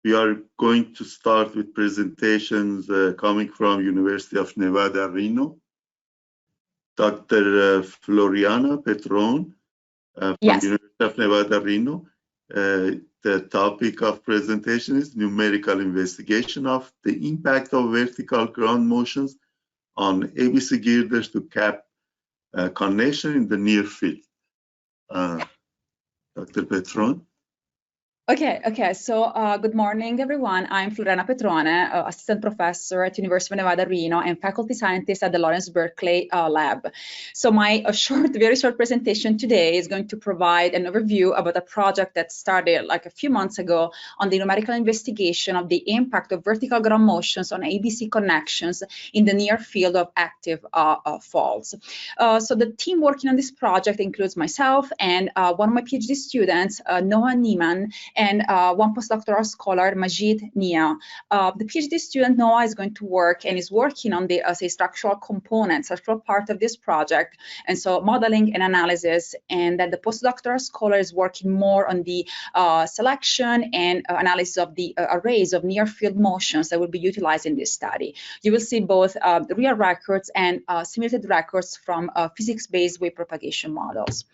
We are going to start with presentations coming from University of Nevada, Reno. Dr. FLORIANA PETRONE from University of Nevada, Reno. The topic of presentation is numerical investigation of the impact of vertical ground motions on ABC girder-to-cap connection in the near field. Dr. Petrone. Okay. So good morning, everyone. I'm Floriana Petrone, assistant professor at University of Nevada, Reno, and faculty scientist at the Lawrence Berkeley lab. So my very short presentation today is going to provide an overview about a project that started like a few months ago on the numerical investigation of the impact of vertical ground motions on ABC connections in the near field of active faults. So the team working on this project includes myself and one of my PhD students, Noah Niemann, and one postdoctoral scholar, Majid Nia. The PhD student, Noah, is going to work and is working on the structural part of this project, and so modeling and analysis, and then the postdoctoral scholar is working more on the selection and analysis of the arrays of near-field motions that will be utilized in this study. You will see both real records and simulated records from physics-based wave propagation models.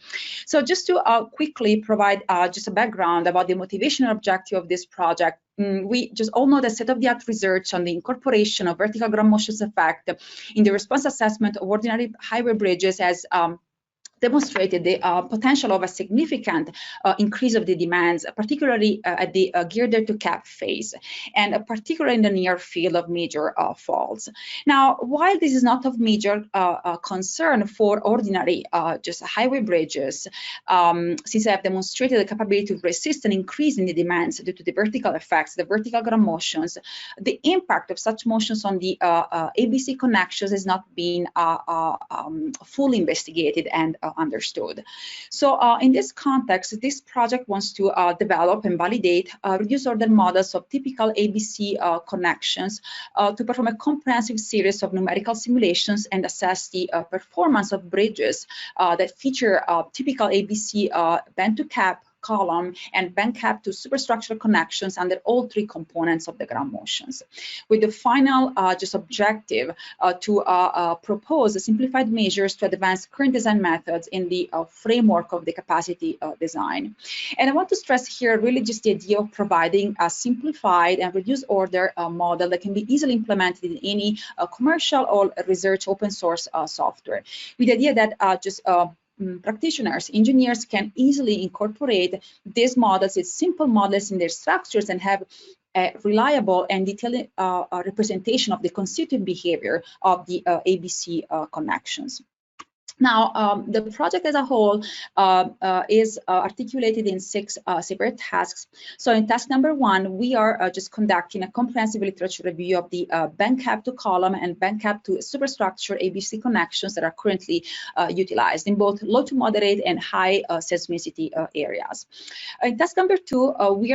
So just to quickly provide just a background about the motivational objective of this project, we just all know that state-of-the-art research on the incorporation of vertical ground motions effect in the response assessment of ordinary highway bridges has demonstrated the potential of a significant increase of the demands, particularly at the Girder-to-Cap phase, and particularly in the near field of major faults. Now, while this is not of major concern for ordinary just highway bridges, since they have demonstrated the capability to resist an increase in the demands due to the vertical effects, the vertical ground motions, the impact of such motions on the ABC connections has not been fully investigated and understood. So in this context, this project wants to develop and validate reduced order models of typical ABC connections to perform a comprehensive series of numerical simulations and assess the performance of bridges that feature typical ABC bend-to-cap, column, and bend cap to superstructural connections under all three components of the ground motions, with the final just objective to propose simplified measures to advance current design methods in the framework of the capacity design. And I want to stress here really just the idea of providing a simplified and reduced order model that can be easily implemented in any commercial or research open source software, with the idea that practitioners, engineers can easily incorporate these models, its simple models in their structures, and have a reliable and detailed representation of the constitutive behavior of the ABC connections. Now, the project as a whole is articulated in 6 separate tasks. So in task number 1, we are just conducting a comprehensive literature review of the bend cap to column and bend cap to superstructure ABC connections that are currently utilized in both low to moderate and high seismicity areas. In task number 2, we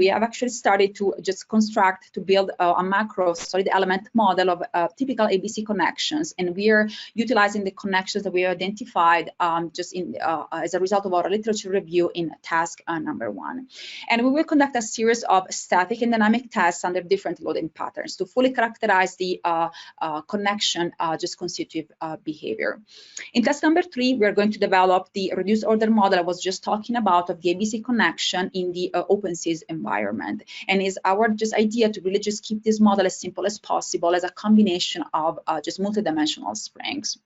have actually started to just to build a macro solid element model of typical ABC connections, and we are utilizing the connections that we identified just in as a result of our literature review in task number 1. And we will conduct a series of static and dynamic tests under different loading patterns to fully characterize the connection just constitutive behavior. In task number 3, we are going to develop the reduced order model I was just talking about of the ABC connection in the OpenSys environment, and is our just idea to really just keep this model as simple as possible as a combination of just multidimensional springs.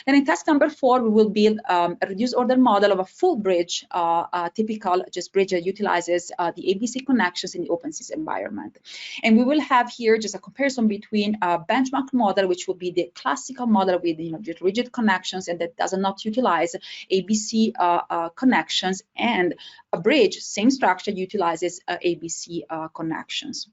Then in task number 4, we will build a reduced order model of a full bridge, typical just bridge that utilizes the ABC connections in the OpenSys environment. And we will have here just a comparison between a benchmark model, which will be the classical model with just rigid connections and that does not utilize ABC connections, and a bridge, same structure, utilizes ABC connections.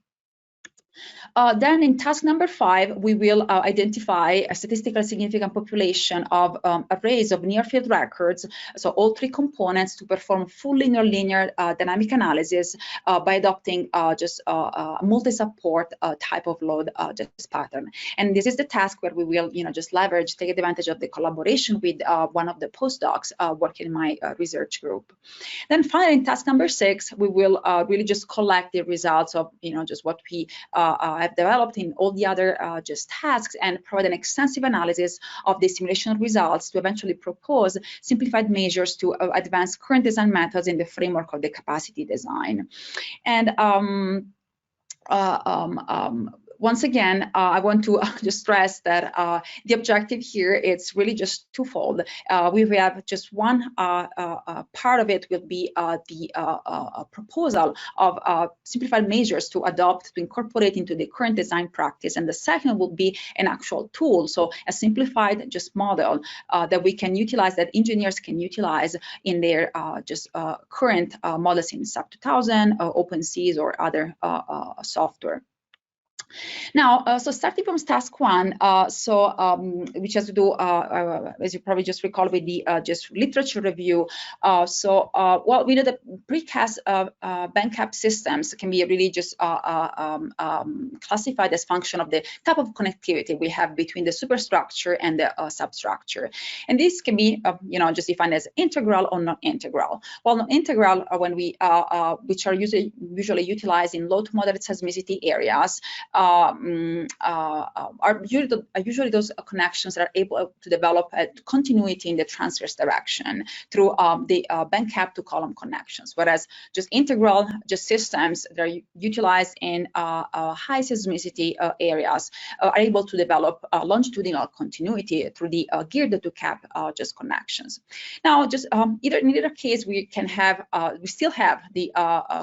Then in task number 5, we will identify a statistically significant population of arrays of near-field records, so all 3 components, to perform full linear dynamic analysis by adopting just a multi-support type of load just pattern. And this is the task where we will, just take advantage of the collaboration with one of the postdocs working in my research group. Then finally, in task number 6, we will really just collect the results of, just what we have developed in all the other just tasks, and provide an extensive analysis of the simulation results to eventually propose simplified measures to advance current design methods in the framework of the capacity design. And once again, I want to just stress that the objective here, it's really just twofold. We have just one part of it will be the proposal of simplified measures to adopt, to incorporate into the current design practice. And the second will be an actual tool, so a simplified just model that we can utilize, that engineers can utilize in their current models in SAP 2000, OpenSeas, or other software. Now, so starting from task 1, which has to do, as you probably just recall, with the just literature review. Well, we know that precast band cap systems can be really just classified as function of the type of connectivity we have between the superstructure and the substructure, and this can be, just defined as integral or non-integral. Well, non-integral, when we which are usually utilized in low to moderate seismicity areas. Are usually those connections that are able to develop a continuity in the transverse direction through the band cap to column connections, whereas just integral systems that are utilized in high seismicity areas are able to develop longitudinal continuity through the Girder-to-Cap connections. Now, in either case, we can have we still have the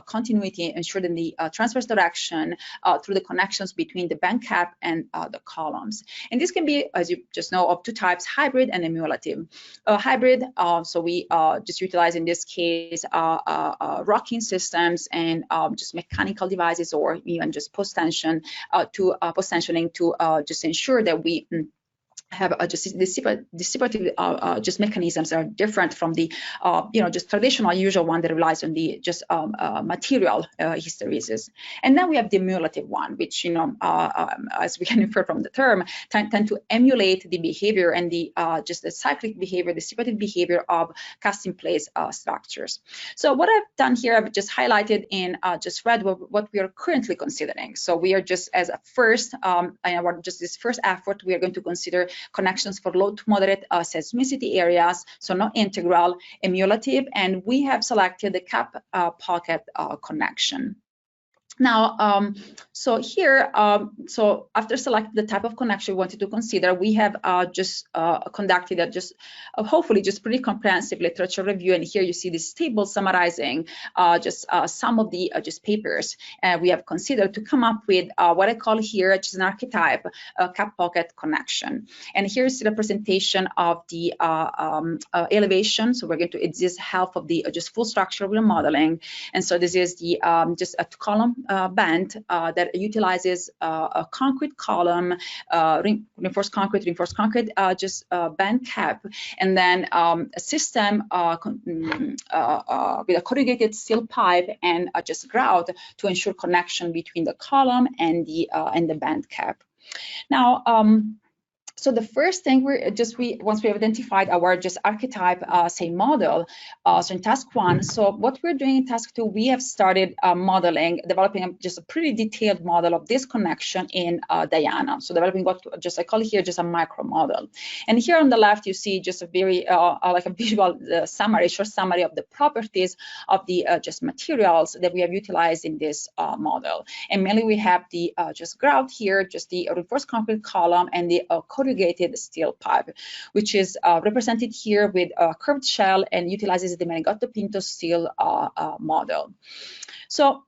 continuity ensured in the transverse direction through the connections between the band cap and the columns. And this can be, as you just know, of 2 types: hybrid and emulative. Hybrid, so we just utilize in this case rocking systems and just mechanical devices, or even just post-tensioning to just ensure that we have just dissipative just mechanisms that are different from the just traditional usual one that relies on the just material hysteresis. And then we have the emulative one, which as we can infer from the term, tend to emulate the behavior and the just the cyclic behavior, the dissipative behavior of cast in place structures. So what I've done here, I've just highlighted in just red what we are currently considering. So we are just, as a first this first effort, we are going to consider connections for low to moderate seismicity areas, so not integral, emulative, and we have selected the cap pocket connection. Now, so here, so after selecting the type of connection we wanted to consider, we have just conducted a hopefully just pretty comprehensive literature review. And here you see this table summarizing just some of the just papers we have considered to come up with what I call here just an archetype cap pocket connection. And here's the representation of the elevation. So we're going to, it's half of the just full structure we're modeling. And so this is the just a column band that utilizes a concrete column, reinforced concrete, just band cap, and then a system with a corrugated steel pipe and just grout to ensure connection between the column and the band cap. Now, so the first thing once we have identified our just archetype, say model, so in task 1, so what we're doing in task 2, we have started developing just a pretty detailed model of this connection in Diana. So developing what I call here just a micro model. And here on the left, you see just a very like a visual short summary of the properties of the just materials that we have utilized in this model. And mainly we have the just grout here, just the reinforced concrete column, and the corrugated steel pipe, which is represented here with a curved shell and utilizes the Menegotto Pinto steel model. So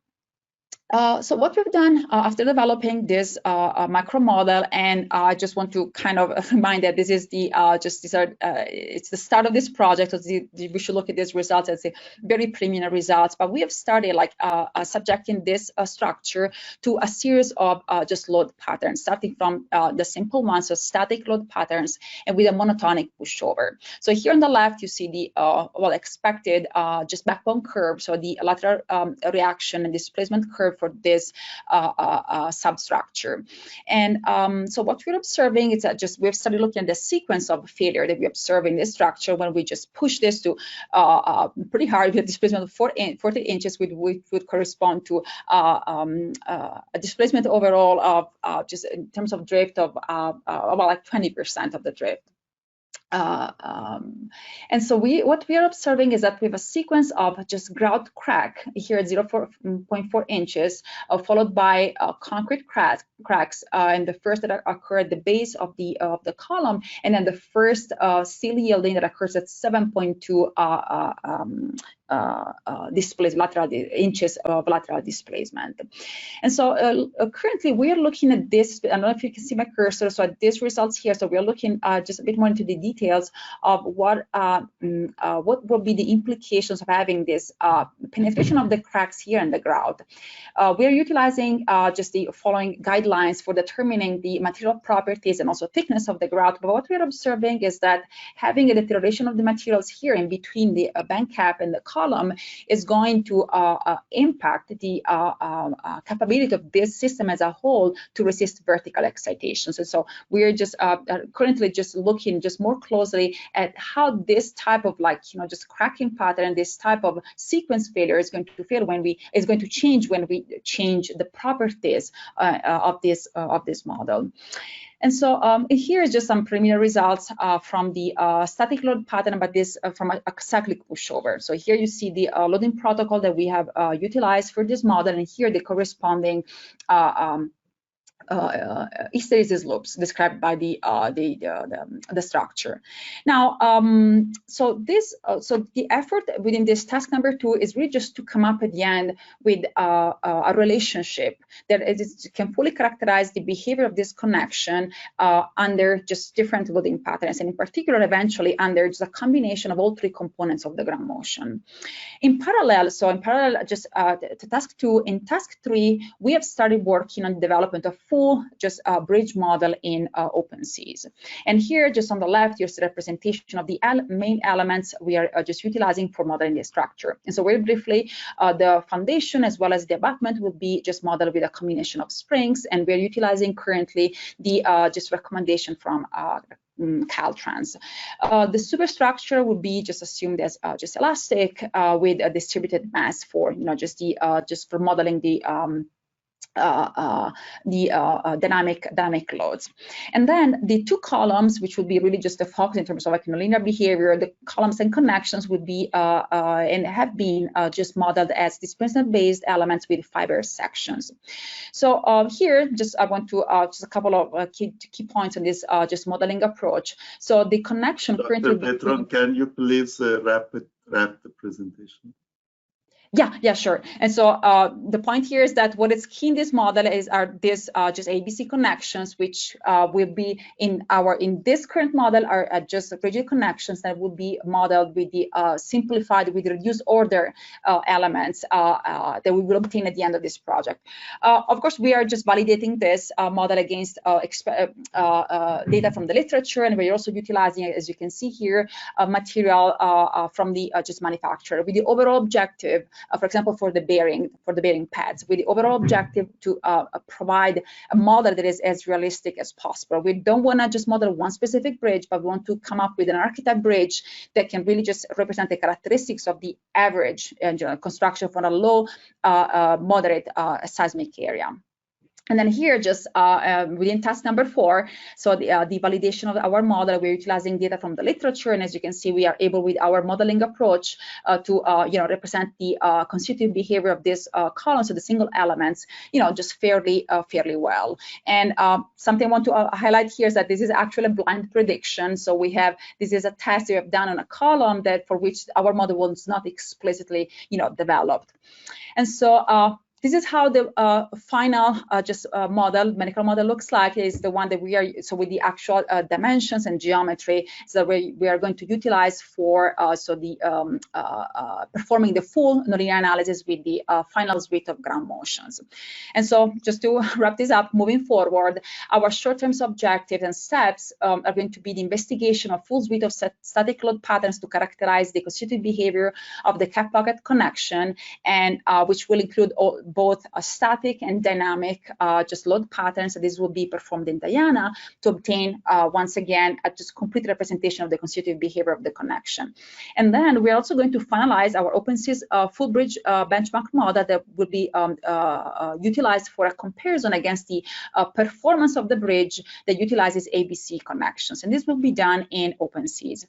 So what we've done after developing this macro model, and I just want to kind of remind that this is the it's the start of this project. So we should look at these results as the very preliminary results. But we have started like subjecting this structure to a series of just load patterns, starting from the simple ones, so static load patterns, and with a monotonic pushover. So here on the left, you see the well expected just backbone curve, so the lateral reaction and displacement curve for this substructure. And so what we're observing is that we've started looking at the sequence of failure that we observe in this structure when we just push this to pretty hard with a displacement of 40 inches, which would correspond to a displacement overall of just in terms of drift of about like 20% of the drift. And so what we are observing is that we have a sequence of just grout crack here at 0.4 inches, followed by concrete cracks, and the first that occur at the base of the column, and then the first seal yielding that occurs at 7.2 inches of lateral displacement. And so currently we are looking at this. I don't know if you can see my cursor. So at these results here, so we are looking just a bit more into the details of what will be the implications of having this penetration of the cracks here in the grout. We are utilizing just the following guidelines for determining the material properties and also thickness of the grout. But what we are observing is that having a deterioration of the materials here in between the bank cap and the column is going to impact the capability of this system as a whole to resist vertical excitations. And so we are just currently just looking just more closely at how this type of just cracking pattern, this type of sequence failure is going to fail when we change when we change the properties of this model. And so here is just some preliminary results from the static load pattern, but this from a cyclic pushover. So here you see the loading protocol that we have utilized for this model, and here the corresponding hysteresis loops described by the structure. Now, so the effort within this task number 2 is really just to come up at the end with a relationship that can fully characterize the behavior of this connection under just different loading patterns, and in particular, eventually under just a combination of all three components of the ground motion. In parallel, just to task 2, in task 3, we have started working on the development of full bridge model in open seas. And here, just on the left, here's the representation of the main elements we are just utilizing for modeling the structure. And so very briefly, the foundation as well as the abutment will be just modeled with a combination of springs, and we're utilizing currently the just recommendation from Caltrans. The superstructure would be just assumed as just elastic with a distributed mass for just for modeling the dynamic loads. And then the two columns, which would be really just the focus in terms of linear behavior, the columns and connections would be and have been just modeled as displacement-based elements with fiber sections. So here, I want to just a couple of key points on this just modeling approach. So the connection currently. Dr. Petrone, can you please wrap the presentation? Yeah, sure. And so the point here is that what is key in this model are these just ABC connections, which will be in this current model are just rigid connections that would be modeled with the simplified, with reduced order elements that we will obtain at the end of this project. Of course, we are just validating this model against data from the literature, and we're also utilizing, as you can see here, material from the just manufacturer with the overall objective. For example, for the bearing pads, with the overall objective to provide a model that is as realistic as possible. We don't want to just model one specific bridge, but we want to come up with an archetype bridge that can really just represent the characteristics of the average construction for a low, moderate seismic area. And then here, just within task number 4, so the validation of our model, we're utilizing data from the literature, and as you can see, we are able with our modeling approach to represent the constitutive behavior of this column, so the single elements, just fairly well. And something I want to highlight here is that this is actually a blind prediction. So this is a test we have done on a column that for which our model was not explicitly developed. And so this is how the final medical model looks like. Is the one that we are, so with the actual dimensions and geometry, so we are going to utilize for performing the full nonlinear analysis with the final suite of ground motions. And so just to wrap this up, moving forward, our short-term objectives and steps are going to be the investigation of full suite of static load patterns to characterize the constitutive behavior of the cap pocket connection, and which will include both a static and dynamic load patterns. So this will be performed in Diana to obtain once again a just complete representation of the constitutive behavior of the connection. And then we're also going to finalize our OpenSea's full bridge benchmark model that will be utilized for a comparison against the performance of the bridge that utilizes ABC connections. And this will be done in OpenSeas.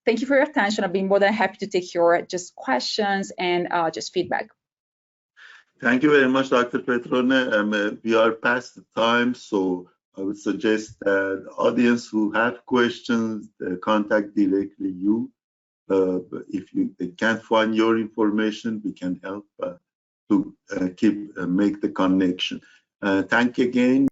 Thank you for your attention. I've been more than happy to take your questions and feedback. Thank you very much, Dr. Petrone. We are past the time, so I would suggest that the audience who have questions contact directly you. If they can't find your information, we can help to make the connection. Thank you again.